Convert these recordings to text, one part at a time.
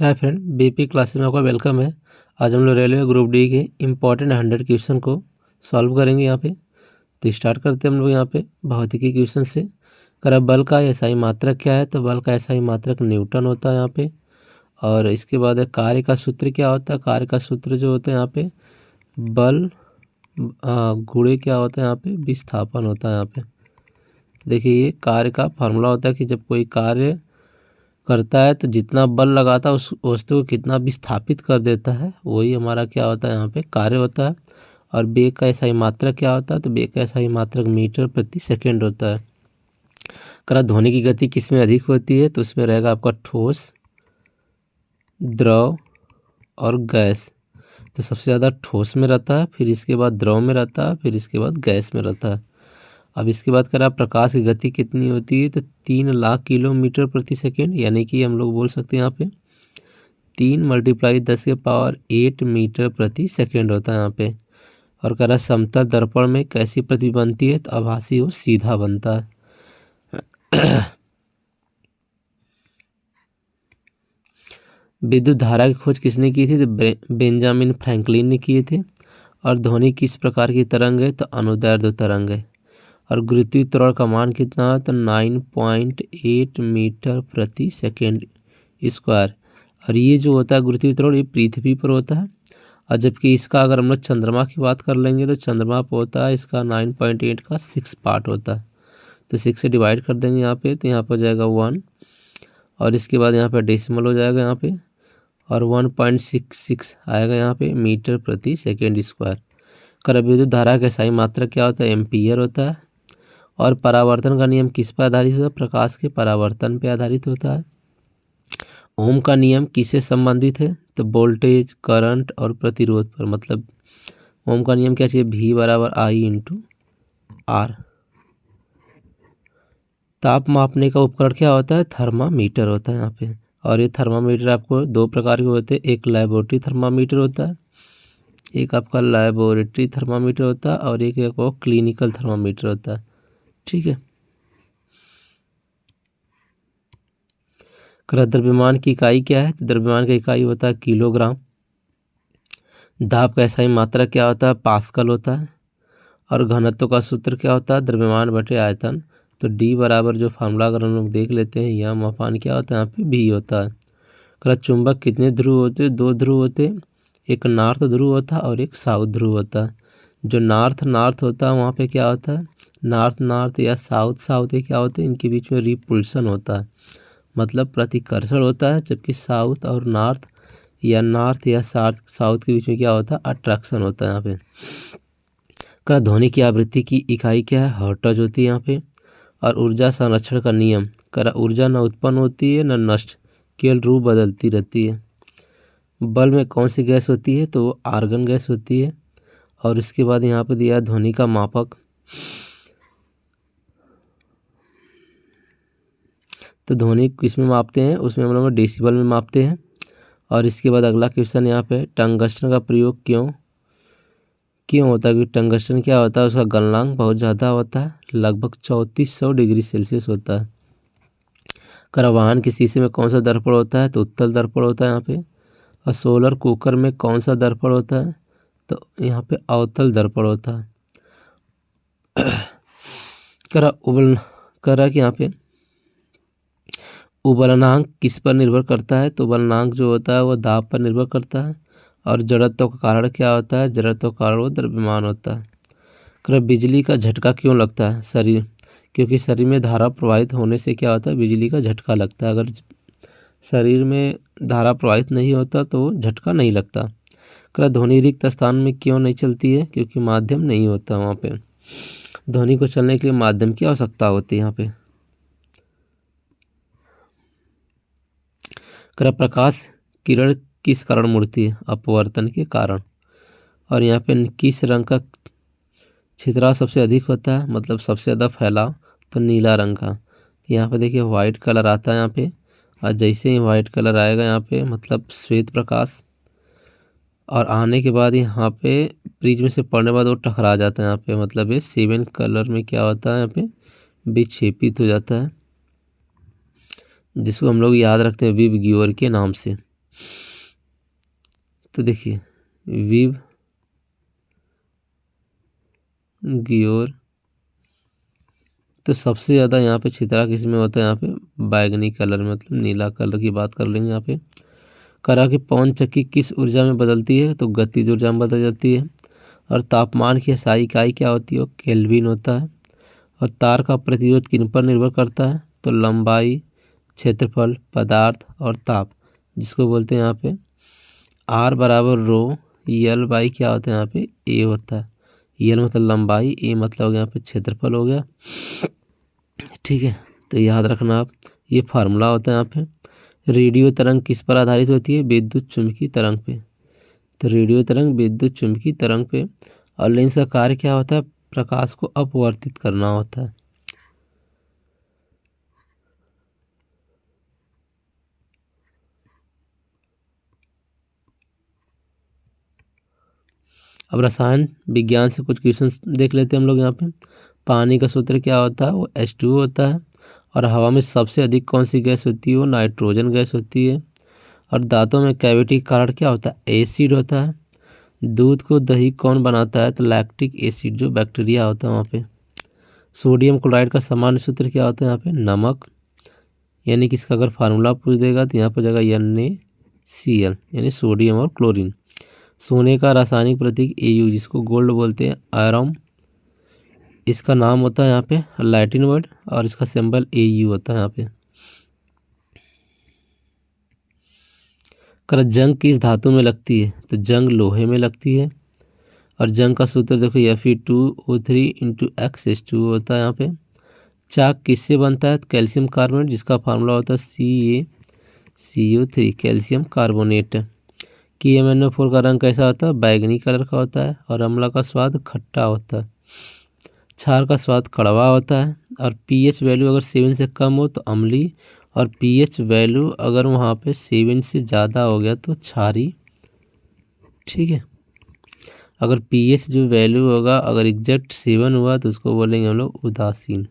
Hi friend, BP classes में आपका welcome है। आज हम लोग रेलवे ग्रुप डी के इम्पॉर्टेंट 100 क्वेश्चन को सॉल्व करेंगे यहाँ पे। तो स्टार्ट करते हैं हम लोग यहाँ पे भौतिकी क्वेश्चन से। अगर बल का एसआई मात्रक क्या है, तो बल का एसआई मात्रक न्यूटन होता है यहाँ पे। और इसके बाद कार्य का सूत्र क्या होता है, कार्य का सूत्र जो होता है यहाँ पे बल गुणे क्या होता है यहाँ पे विस्थापन होता है यहाँ पे। देखिए ये कार्य का फार्मूला होता है कि जब कोई कार्य करता है तो जितना बल लगाता है उस वस्तु को कितना विस्थापित कर देता है, वही हमारा क्या होता है यहाँ पे कार्य होता है। और वेग का एसआई मात्रक क्या होता है, तो वेग का एसआई मात्रक मीटर प्रति सेकंड होता है। अगर ध्वनि की गति किस में अधिक होती है, तो उसमें रहेगा आपका ठोस, द्रव और गैस। तो सबसे ज़्यादा ठोस में रहता है, फिर इसके बाद द्रव में रहता है, फिर इसके बाद गैस में रहता है। अब इसके बाद करें प्रकाश की गति कितनी होती है, तो 3 लाख किलोमीटर प्रति सेकेंड, यानी कि हम लोग बोल सकते हैं यहाँ पे 3 × 10⁸ मीटर प्रति सेकेंड होता है यहाँ पे। और कह रहा है समतल दर्पण में कैसी प्रतिबिंब बनती है, तो आभासी हो सीधा बनता है। विद्युत धारा की खोज किसने की थी, तो बेंजामिन फ्रैंकलिन ने किए थे। और ध्वनि किस प्रकार की तरंग है, तो अनुदैर्ध्य तरंग है। और गुरुत्वीय त्वरण का मान कितना है, तो 9.8 मीटर प्रति सेकेंड स्क्वायर। और ये जो होता है गुरुत्वीय त्वरण, ये पृथ्वी पर होता है। और जबकि इसका अगर हम लोग चंद्रमा की बात कर लेंगे, तो चंद्रमा पर होता है इसका 9.8 का 6 पार्ट होता है। तो 6 से डिवाइड कर देंगे यहाँ पे, तो यहाँ पर हो जाएगा 1। और इसके बाद यहाँ पे डेसिमल हो जाएगा यहाँ पे, और 1.66 आएगा यहाँ पे मीटर प्रति सेकेंड स्क्वायर। कर विद्युत धारा का सही मात्रा क्या होता है, एम्पियर होता है। और परावर्तन का नियम किस पर आधारित होता है, प्रकाश के परावर्तन पर आधारित होता है। ओम का नियम किससे संबंधित है, तो वोल्टेज, करंट और प्रतिरोध पर। मतलब ओम का नियम क्या चाहिए, V = I × R। ताप मापने का उपकरण क्या होता है, थर्मामीटर होता है यहाँ पे। और ये थर्मामीटर आपको 2 प्रकार के होते हैं, एक लैबोरेटरी थर्मामीटर होता है, एक आपका लैबोरेटरी थर्मामीटर होता है, और एक आपको क्लिनिकल थर्मामीटर होता है। ठीक है। द्रव्यमान की इकाई क्या है, तो द्रव्यमान की इकाई होता है किलोग्राम। दाब का एसआई मात्रा क्या होता है, पास्कल होता है। और घनत्व का सूत्र क्या होता है, द्रव्यमान बटे आयतन। तो D बराबर जो फार्मूला अगर हम लोग देख लेते हैं, यह अपान क्या होता है, यहाँ पे V होता है। चुंबक कितने ध्रुव होते हैं, 2 ध्रुव होते हैं। एक नॉर्थ ध्रुव होता है और एक साउथ ध्रुव होता है। जो नॉर्थ होता है वहाँ पे क्या होता है, नॉर्थ या साउथ क्या होते हैं, इनके बीच में रिपल्सन होता है, मतलब प्रतिकर्षण होता है। जबकि साउथ और नॉर्थ या साउथ के बीच में क्या होता है, अट्रैक्शन होता है यहाँ पे। ध्वनि की आवृत्ति की इकाई क्या है, हर्ट्ज होती है यहाँ पे। और ऊर्जा संरक्षण का नियम, ऊर्जा न उत्पन्न होती है न नष्ट, केवल रूप बदलती रहती है। बल में कौन सी गैस होती है, तो वो आर्गन गैस होती है। और इसके बाद यहाँ पे दिया ध्वनि का मापक, तो ध्वनि किस में मापते हैं, उसमें हम लोग डेसिबल में मापते हैं। और इसके बाद अगला क्वेश्चन यहाँ पे, टंगस्टन का प्रयोग क्यों होता है, क्योंकि टंगस्टन क्या होता है, उसका गलनांक बहुत ज़्यादा होता है, लगभग 3400 डिग्री सेल्सियस होता है। वाहन के शीशे में कौन सा दर्पण होता है, तो उत्तल दर्पण होता है यहाँ पे। और सोलर कुकर में कौन सा दर्पण होता है, तो यहाँ पे अवतल दर्पण होता है। कि यहाँ पे उबलनांक किस पर निर्भर करता है, तो उबलनांक जो होता है वो दाब पर निर्भर करता है। और जड़त्व का कारण क्या होता है, जड़त्व का कारण वो द्रव्यमान होता है। बिजली का झटका क्यों लगता है शरीर, क्योंकि शरीर में धारा प्रवाहित होने से क्या होता है, बिजली का झटका लगता है। अगर शरीर में धारा प्रवाहित नहीं होता तो झटका नहीं लगता। ध्वनि रिक्त स्थान में क्यों नहीं चलती है, क्योंकि माध्यम नहीं होता वहाँ पे। ध्वनि को चलने के लिए माध्यम की आवश्यकता होती है यहाँ पे। प्रकाश किरण किस कारण मुड़ती है, अपवर्तन के कारण। और यहाँ पे किस रंग का छिद्राव सबसे अधिक होता है, मतलब सबसे ज़्यादा फैलाव, तो नीला रंग का। यहाँ पे देखिए वाइट कलर आता है यहाँ पे। और जैसे ही वाइट कलर आएगा यहाँ पे, मतलब श्वेत प्रकाश, और आने के बाद यहाँ पे प्रिज्म से पड़ने के बाद वो टकरा जाता है यहाँ पे, मतलब ये 7 कलर में क्या होता है यहाँ पे, विक्षेपित हो जाता है, जिसको हम लोग याद रखते हैं विबग्योर के नाम से। तो देखिए विव, गियोर, तो सबसे ज़्यादा यहाँ पे छितरा किस में होता है, यहाँ पे बैगनी कलर में, मतलब नीला कलर की बात कर लेंगे यहाँ पे। करा कि पवन चक्की किस ऊर्जा में बदलती है, तो गतिज ऊर्जा में बदल जाती है। और तापमान की SI इकाई क्या होती है, वो केल्विन होता है। और तार का प्रतिरोध किन पर निर्भर करता है, तो लंबाई, क्षेत्रफल, पदार्थ और ताप, जिसको बोलते हैं यहाँ पे R बराबर रो यल बाई क्या होता है, यहाँ पे A होता है। यल मतलब लंबाई, A मतलब हो गया यहाँ पे क्षेत्रफल हो गया। ठीक है, तो याद रखना आप, ये फार्मूला होता है यहाँ पे। रेडियो तरंग किस पर आधारित होती है, विद्युत चुम्बकीय तरंग पे। तो रेडियो तरंग विद्युत चुम्बकीय तरंग पे, और लेंस का कार्य क्या होता है, प्रकाश को अपवर्तित करना होता है। अब रसायन विज्ञान से कुछ क्वेश्चन देख लेते हैं हम लोग यहाँ पे। पानी का सूत्र क्या होता है, वो H2O होता है। और हवा में सबसे अधिक कौन सी गैस होती है, वो नाइट्रोजन गैस होती है। और दांतों में कैविटी का कारण क्या होता है, एसिड होता है। दूध को दही कौन बनाता है, तो लैक्टिक एसिड, जो बैक्टीरिया होता है वहाँ पे। सोडियम क्लोराइड का सामान्य सूत्र क्या होता है यहाँ पे, नमक, यानी कि इसका अगर फार्मूला पूछ देगा तो यहाँ पर जाएगा NaCl, यानी सोडियम और क्लोरीन। सोने का रासायनिक प्रतीक Au, जिसको गोल्ड बोलते हैं, आयरन, इसका नाम होता है यहाँ पे लैटिन वर्ड, और इसका सिंबल Au होता है यहाँ पे। कर जंग किस धातु में लगती है, तो जंग लोहे में लगती है। और जंग का सूत्र देखो Fe2O3 × X2 होता है यहाँ पे। चाक किससे बनता है, कैल्शियम कार्बोनेट, जिसका फार्मूला होता है CaCO3, कैल्शियम कार्बोनेट। KMnO4 का रंग कैसा होता है, बैगनी कलर का होता है। और अम्ल का स्वाद खट्टा होता है। क्षार का स्वाद कड़वा होता है। और pH वैल्यू अगर 7 से कम हो तो अम्ली, और pH वैल्यू अगर वहाँ पे 7 से ज़्यादा हो गया तो क्षारी। ठीक है, अगर pH जो वैल्यू होगा अगर एग्जैक्ट 7 हुआ तो उसको बोलेंगे हम लोग उदासीन।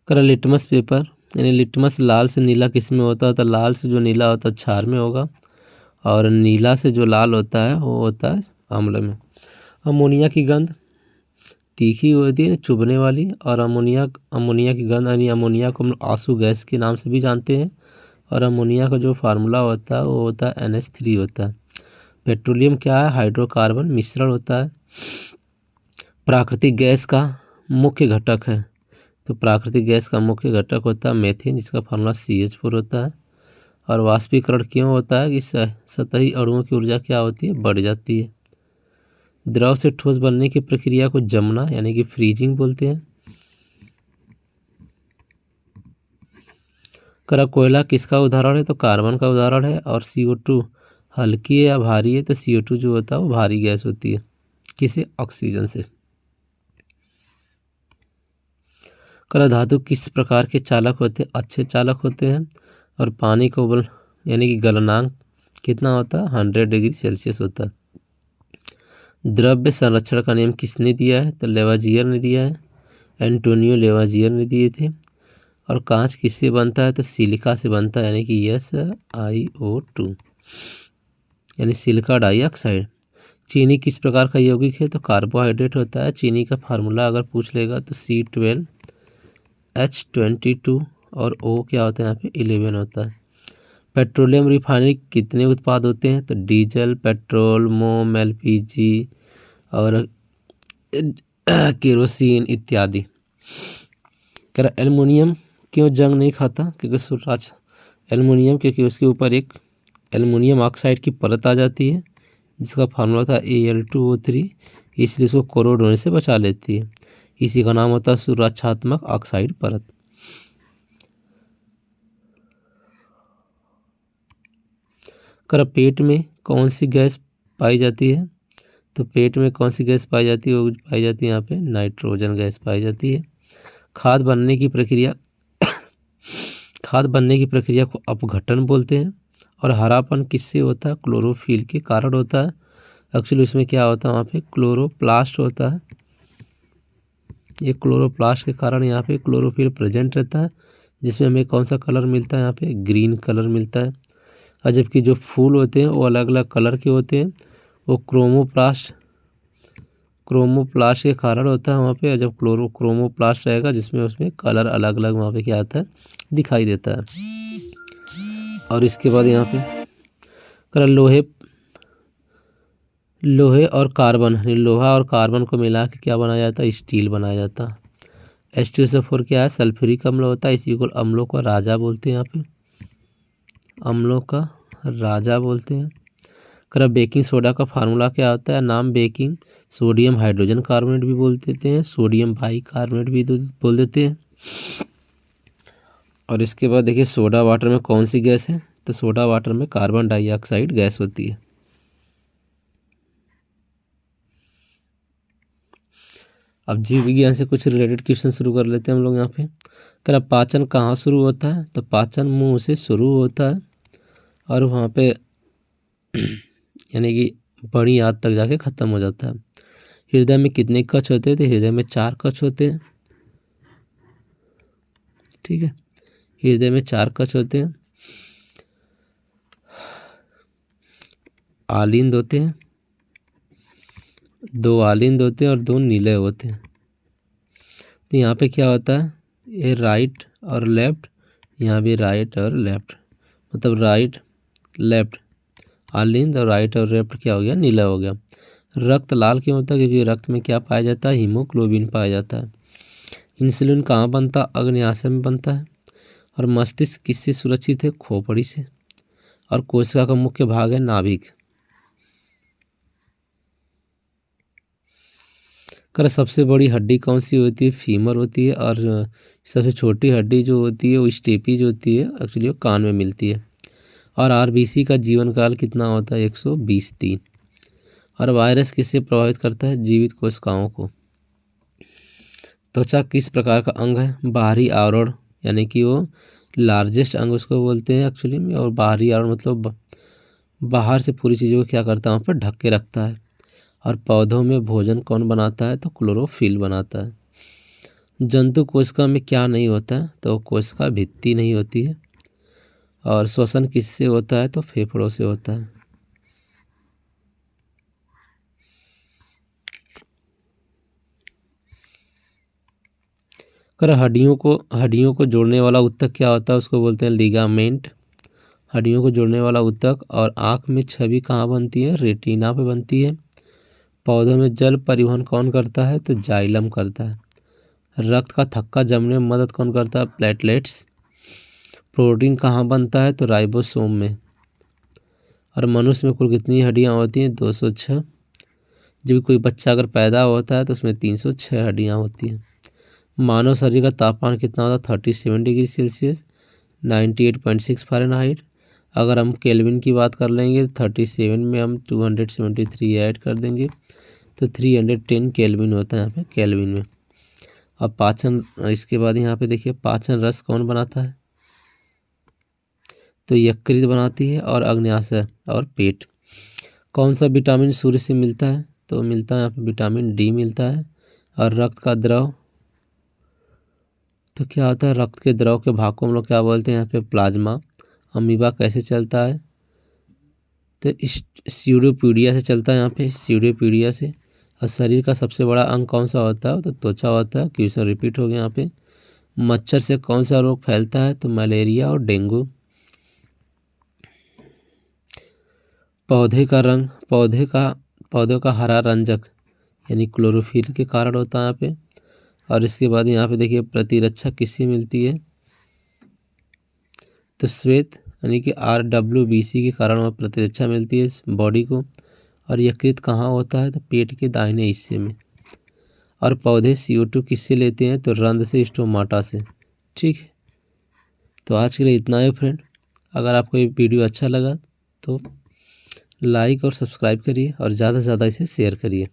करा लिटमस पेपर, यानी लिटमस लाल से नीला किस में होता है, तो लाल से जो नीला होता है क्षार में होगा, और नीला से जो लाल होता है वो होता है अम्ल में। अमोनिया की गंध तीखी होती है, चुभने वाली। और अमोनिया की गंध, यानी अमोनिया को हम आंसू गैस के नाम से भी जानते हैं। और अमोनिया का जो फार्मूला होता है वो होता है NH3 होता है। पेट्रोलियम क्या है, हाइड्रोकार्बन मिश्रण होता है। प्राकृतिक गैस का मुख्य घटक है, तो प्राकृतिक गैस का मुख्य घटक होता है मेथेन, जिसका फार्मूला CH4 होता है। और वाष्पीकरण क्यों होता है, कि सतही अणुओं की ऊर्जा क्या होती है, बढ़ जाती है। द्रव से ठोस बनने की प्रक्रिया को जमना, यानी कि फ्रीजिंग बोलते हैं। करा कोयला किसका उदाहरण है, तो कार्बन का उदाहरण है। और CO2 हल्की है या भारी है, तो CO2 जो होता है वो भारी गैस होती है, किसे, ऑक्सीजन से। करा धातु किस प्रकार के चालक होते हैं, अच्छे चालक होते हैं। और पानी को उबल, यानी कि गलनांक कितना होता है, 100 डिग्री सेल्सियस होता है। द्रव्य संरक्षण का नियम किसने दिया है, तो लेवाजियर ने दिया है, एंटोनियो लेवाजियर ने दिए थे। और कांच किससे बनता है, तो सिलिका से बनता है, यानी कि SiO2, यानी सिलिका डाइऑक्साइड। चीनी किस प्रकार का यौगिक है, तो कार्बोहाइड्रेट होता है। चीनी का फार्मूला अगर पूछ लेगा तो C12H22, और O क्या होता है यहाँ पे 11 होता है। पेट्रोलियम रिफाइनरी कितने उत्पाद होते हैं, तो डीजल, पेट्रोल, मोम, LPG और केरोसिन इत्यादि। कह एल्युमिनियम क्यों जंग नहीं खाता, क्योंकि सूर्याच एल्युमिनियम, क्योंकि उसके ऊपर एक एल्युमिनियम ऑक्साइड की परत आ जाती है, जिसका फार्मूला था Al2O3, इसलिए उसको कोरोड होने से बचा लेती है। इसी का नाम होता है सुरक्षात्मक ऑक्साइड परत। कर पेट में कौन सी गैस पाई जाती है, तो पेट में कौन सी गैस पाई जाती है, वो पाई जाती है यहाँ पे नाइट्रोजन गैस पाई जाती है। खाद बनने की प्रक्रिया को अपघटन बोलते हैं। और हरापन किससे होता है, क्लोरोफिल के कारण होता है। एक्चुअली उसमें क्या होता है, वहाँ पे क्लोरोप्लास्ट होता है। ये क्लोरोप्लास्ट के कारण यहाँ पे क्लोरोफिल प्रेजेंट रहता है, जिसमें हमें कौन सा कलर मिलता है, यहाँ पे ग्रीन कलर मिलता है। और जबकि जो फूल होते हैं वो अलग अलग कलर के होते हैं, वो क्रोमोप्लास्ट के कारण होता है वहाँ पे। जब क्रोमोप्लास्ट रहेगा जिसमें उसमें कलर अलग अलग वहाँ पे क्या आता है, दिखाई देता है। और इसके बाद यहाँ पे कर लोहे और कार्बन, लोहा और कार्बन को मिला के क्या बनाया जाता है, स्टील बनाया जाता है। H2SO4 क्या है, सल्फ्यूरिक अम्ल होता है, इसी को अम्लों का राजा बोलते हैं। यहाँ पे अम्लों का राजा बोलते हैं। कर बेकिंग सोडा का फार्मूला क्या होता है, नाम बेकिंग सोडियम हाइड्रोजन कार्बोनेट भी बोल देते हैं, सोडियम बाई कार्बोनेट भी बोल देते हैं। और इसके बाद देखिए सोडा वाटर में कौन सी गैस है, तो सोडा वाटर में कार्बन डाइऑक्साइड गैस होती है। अब जीव विज्ञान से कुछ रिलेटेड क्वेश्चन शुरू कर लेते हैं हम लोग यहाँ पे। कर पाचन कहाँ शुरू होता है, तो पाचन मुंह से शुरू होता है और वहाँ पे यानी कि बड़ी आंत तक जाके ख़त्म हो जाता है। हृदय में कितने कक्ष होते हैं, तो हृदय में 4 कक्ष होते हैं। ठीक है, हृदय में 4 कक्ष होते हैं। आलिंद होते हैं, 2 आलिंद होते हैं और 2 नीले होते हैं। तो यहाँ पे क्या होता है, ये राइट और लेफ्ट, यहाँ भी राइट और लेफ्ट, मतलब राइट लेफ्ट आलिंद और राइट और लेफ्ट क्या हो गया, नीला हो गया। रक्त लाल क्यों होता है, क्योंकि रक्त में क्या पाया जाता है, हीमोग्लोबिन पाया जाता है। इंसुलिन कहाँ बनता है, अग्न्याशय में बनता है। और मस्तिष्क किससे सुरक्षित है, खोपड़ी से। और कोशिका का मुख्य भाग है नाभिक। कर सबसे बड़ी हड्डी कौन सी होती है, फीमर होती है। और सबसे छोटी हड्डी जो होती है वो स्टेपी जो होती है, एक्चुअली वो कान में मिलती है। और आरबीसी का जीवन काल कितना होता है, 120 दिन। और वायरस किससे प्रभावित करता है, जीवित कोशिकाओं को। त्वचा किस प्रकार का अंग है, बाहरी आवरण, यानी कि वो लार्जेस्ट अंग उसको बोलते हैं एक्चुअली में। और बाहरी आवरण मतलब बाहर से पूरी चीज़ों को क्या करता है, वहाँ पर ढक के रखता है। और पौधों में भोजन कौन बनाता है, तो क्लोरोफिल बनाता है। जंतु कोशिका में क्या नहीं होता है, तो कोशिका भित्ति नहीं होती है। और श्वसन किससे होता है, तो फेफड़ों से होता है। कर हड्डियों को जोड़ने वाला ऊतक क्या होता है, उसको बोलते हैं लिगामेंट। हड्डियों को जोड़ने वाला ऊतक। और आँख में छवि कहाँ बनती है, रेटिना पे बनती है। पौधों में जल परिवहन कौन करता है, तो जाइलम करता है। रक्त का थक्का जमने में मदद कौन करता है, प्लेटलेट्स। प्रोटीन कहाँ बनता है, तो राइबोसोम में। और मनुष्य में कुल कितनी हड्डियाँ होती हैं, 206। जब कोई बच्चा अगर पैदा होता है तो उसमें 306 हड्डियाँ होती हैं। मानव शरीर का तापमान कितना होता है, 37 डिग्री सेल्सियस, 98.6 फ़ारेनहाइट। अगर हम केल्विन की बात कर लेंगे तो 37 में हम 273 ऐड कर देंगे तो 310 केल्विन होता है यहाँ पे केल्विन में। अब पाचन, इसके बाद यहाँ पे देखिए पाचन रस कौन बनाता है, तो यकृत बनाती है। और अग्न्याशय और पेट। कौन सा विटामिन सूर्य से मिलता है, तो मिलता है यहाँ पे विटामिन डी मिलता है। और रक्त का द्रव, तो क्या होता है, रक्त के द्रव के भाग को हम लोग क्या बोलते हैं, यहाँ पे प्लाज्मा। अमीबा कैसे चलता है, तो स्यूडोपीडिया से चलता है, यहाँ पे स्यूडोपीडिया से। और शरीर का सबसे बड़ा अंग कौन सा होता है, तो त्वचा होता है। क्वेश्चन रिपीट हो गया यहाँ पे। मच्छर से कौन सा रोग फैलता है, तो मलेरिया और डेंगू। पौधे का रंग, पौधों का हरा रंजक यानी क्लोरोफिल के कारण होता है यहाँ पे। और इसके बाद यहाँ पे देखिए प्रतिरक्षा किससे मिलती है, तो श्वेत यानी कि RWBC के कारण वह प्रतिरक्षा मिलती है बॉडी को। और यकृत कहाँ होता है, तो पेट के दाहिने हिस्से में। और पौधे CO2 किससे लेते हैं, तो रंध्र से, स्टोमाटा से। ठीक है, तो आज के लिए इतना है फ्रेंड। अगर आपको ये वीडियो अच्छा लगा तो लाइक और सब्सक्राइब करिए और ज़्यादा से ज़्यादा इसे शेयर करिए।